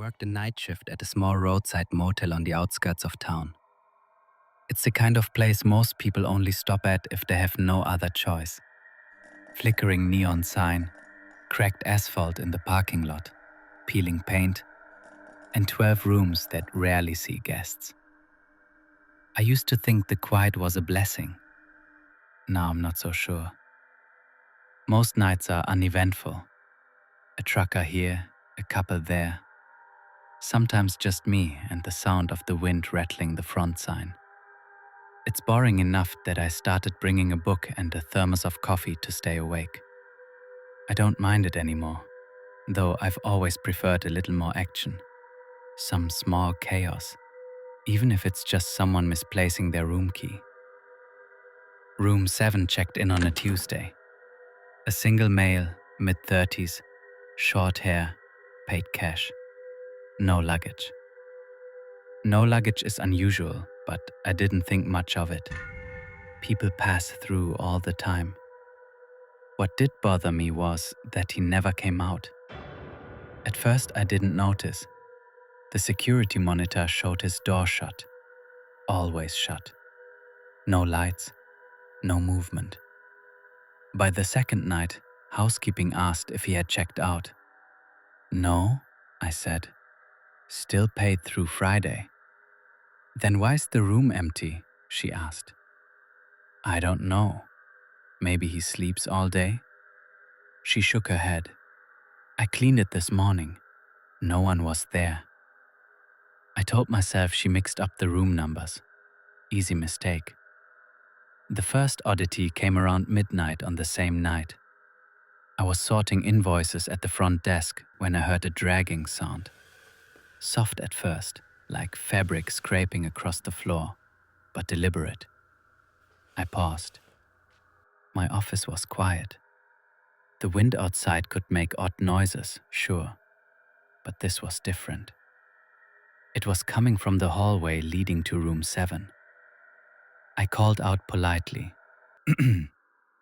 worked a night shift at a small roadside motel on the outskirts of town. It's the kind of place most people only stop at if they have no other choice. Flickering neon sign, cracked asphalt in the parking lot, peeling paint, and 12 rooms that rarely see guests. I used to think the quiet was a blessing. Now I'm not so sure. Most nights are uneventful. A trucker here, a couple there. Sometimes just me and the sound of the wind rattling the front sign. It's boring enough that I started bringing a book and a thermos of coffee to stay awake. I don't mind it anymore, though I've always preferred a little more action. Some small chaos, even if it's just someone misplacing their room key. Room 7 checked in on a Tuesday. A single male, mid-30s, short hair, paid cash. No luggage. No luggage is unusual, but I didn't think much of it. People pass through all the time. What did bother me was that he never came out. At first I didn't notice. The security monitor showed his door shut. Always shut. No lights, no movement. By the second night, housekeeping asked if he had checked out. No, I said. Still paid through Friday. Then why's the room empty? She asked. I don't know. Maybe he sleeps all day? She shook her head. I cleaned it this morning. No one was there. I told myself she mixed up the room numbers. Easy mistake. The first oddity came around midnight on the same night. I was sorting invoices at the front desk when I heard a dragging sound. Soft at first, like fabric scraping across the floor, but deliberate. I paused. My office was quiet. The wind outside could make odd noises, sure, but this was different. It was coming from the hallway leading to room 7. I called out politely.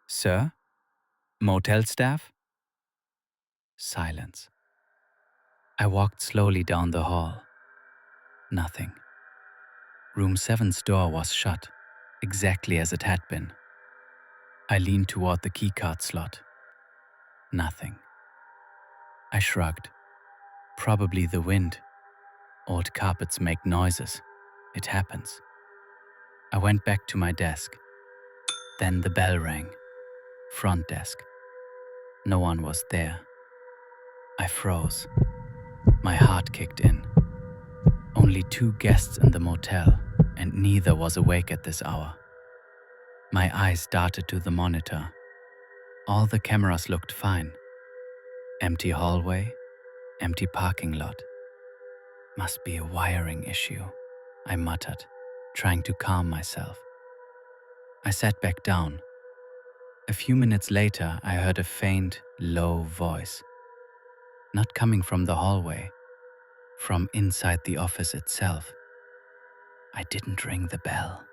Sir? Motel staff? Silence. I walked slowly down the hall. Nothing. Room 7's door was shut, exactly as it had been. I leaned toward the keycard slot. Nothing. I shrugged. Probably the wind. Old carpets make noises. It happens. I went back to my desk. Then the bell rang. Front desk. No one was there. I froze. My heart kicked in. Only 2 guests in the motel, and neither was awake at this hour. My eyes darted to the monitor. All the cameras looked fine. Empty hallway, empty parking lot. Must be a wiring issue, I muttered, trying to calm myself. I sat back down. A few minutes later, I heard a faint, low voice. Not coming from the hallway, from inside the office itself. I didn't ring the bell.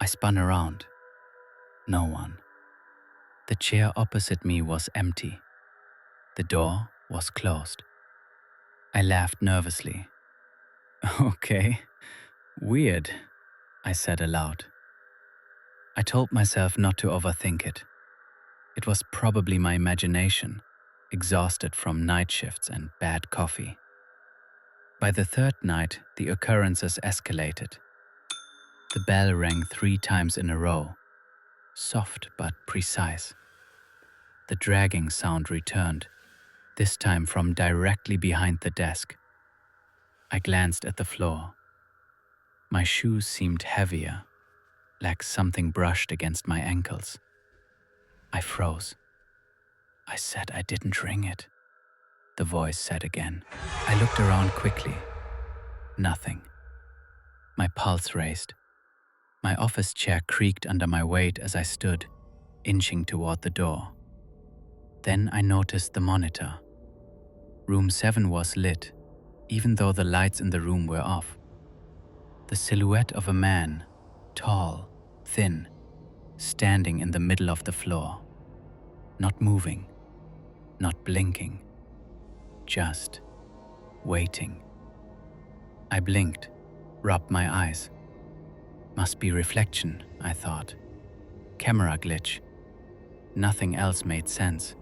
I spun around. No one. The chair opposite me was empty. The door was closed. I laughed nervously. Okay, weird, I said aloud. I told myself not to overthink it. It was probably my imagination, exhausted from night shifts and bad coffee. By the third night, the occurrences escalated. The bell rang 3 times in a row, soft but precise. The dragging sound returned, this time from directly behind the desk. I glanced at the floor. My shoes seemed heavier, like something brushed against my ankles. I froze. I said I didn't ring it, the voice said again. I looked around quickly. Nothing. My pulse raced. My office chair creaked under my weight as I stood, inching toward the door. Then I noticed the monitor. Room 7 was lit, even though the lights in the room were off. The silhouette of a man, tall, thin, standing in the middle of the floor. Not moving, not blinking, just waiting. I blinked, rubbed my eyes. Must be reflection, I thought. Camera glitch. Nothing else made sense.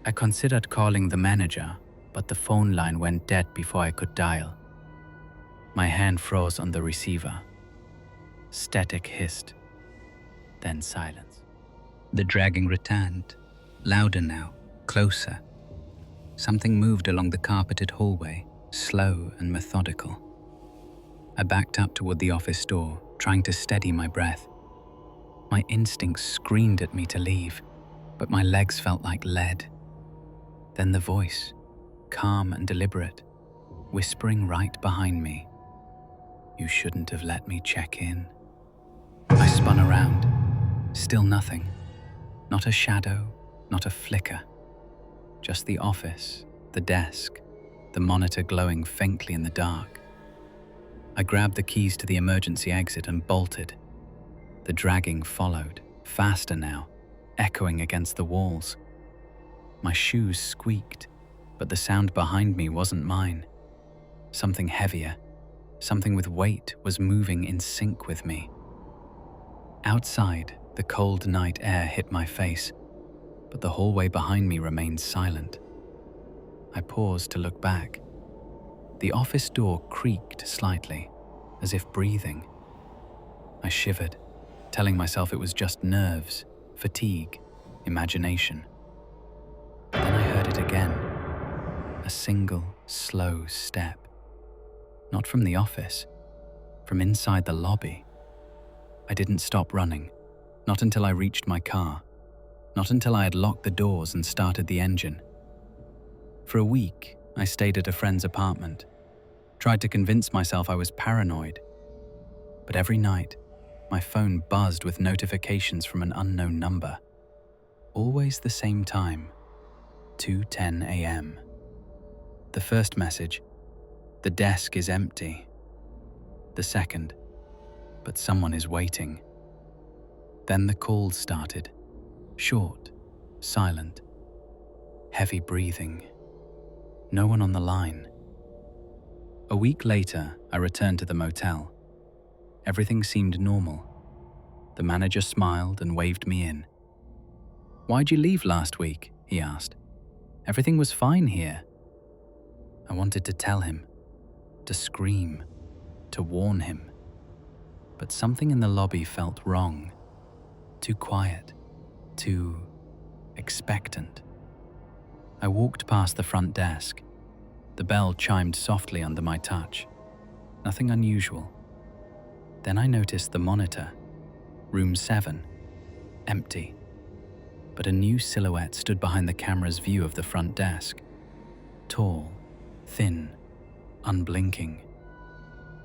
I considered calling the manager, but the phone line went dead before I could dial. My hand froze on the receiver. Static hissed, then silence. The dragging returned, louder now, closer. Something moved along the carpeted hallway, slow and methodical. I backed up toward the office door, trying to steady my breath. My instincts screamed at me to leave, but my legs felt like lead. Then the voice, calm and deliberate, whispering right behind me. You shouldn't have let me check in. I spun around. Still nothing. Not a shadow, not a flicker. Just the office, the desk, the monitor glowing faintly in the dark. I grabbed the keys to the emergency exit and bolted. The dragging followed, faster now, echoing against the walls. My shoes squeaked, but the sound behind me wasn't mine. Something heavier, something with weight was moving in sync with me. Outside, the cold night air hit my face, but the hallway behind me remained silent. I paused to look back. The office door creaked slightly, as if breathing. I shivered, telling myself it was just nerves, fatigue, imagination. Then I heard it again, a single, slow step. Not from the office, from inside the lobby. I didn't stop running, not until I reached my car, not until I had locked the doors and started the engine. For a week, I stayed at a friend's apartment, tried to convince myself I was paranoid. But every night, my phone buzzed with notifications from an unknown number. Always the same time, 2:10 a.m. The first message, the desk is empty. The second, but someone is waiting. Then the calls started, short, silent, heavy breathing. No one on the line. A week later, I returned to the motel. Everything seemed normal. The manager smiled and waved me in. "Why'd you leave last week?" he asked. "Everything was fine here." I wanted to tell him, to scream, to warn him. But something in the lobby felt wrong. Too quiet, too expectant. I walked past the front desk. The bell chimed softly under my touch. Nothing unusual. Then I noticed the monitor, room 7, empty. But a new silhouette stood behind the camera's view of the front desk. Tall, thin, unblinking,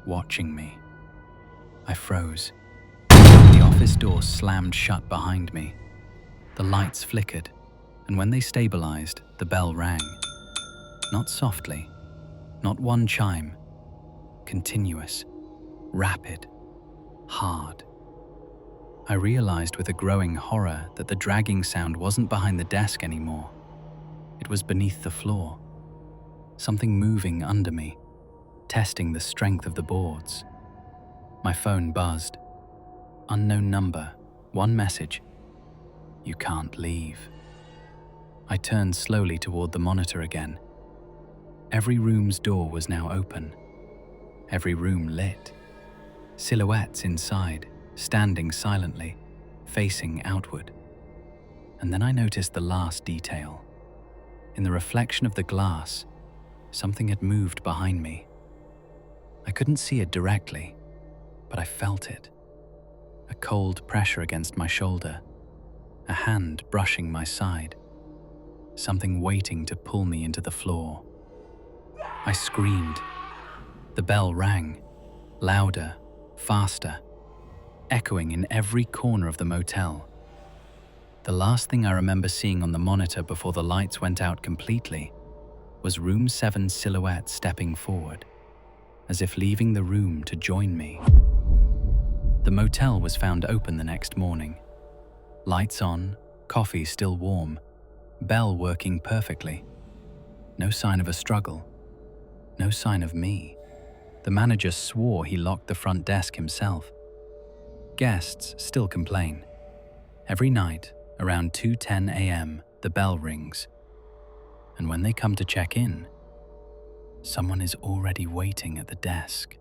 watching me. I froze. The office door slammed shut behind me. The lights flickered, and when they stabilized, the bell rang. Not softly, not one chime. Continuous, rapid, hard. I realized with a growing horror that the dragging sound wasn't behind the desk anymore. It was beneath the floor. Something moving under me, testing the strength of the boards. My phone buzzed. Unknown number, one message. You can't leave. I turned slowly toward the monitor again. Every room's door was now open. Every room lit. Silhouettes inside, standing silently, facing outward. And then I noticed the last detail. In the reflection of the glass, something had moved behind me. I couldn't see it directly, but I felt it. A cold pressure against my shoulder, a hand brushing my side, something waiting to pull me into the floor. I screamed. The bell rang, louder, faster, echoing in every corner of the motel. The last thing I remember seeing on the monitor before the lights went out completely was room 7's silhouette stepping forward, as if leaving the room to join me. The motel was found open the next morning. Lights on, coffee still warm, bell working perfectly. No sign of a struggle. No sign of me. The manager swore he locked the front desk himself. Guests still complain. Every night, around 2:10 a.m., the bell rings. And when they come to check in, someone is already waiting at the desk.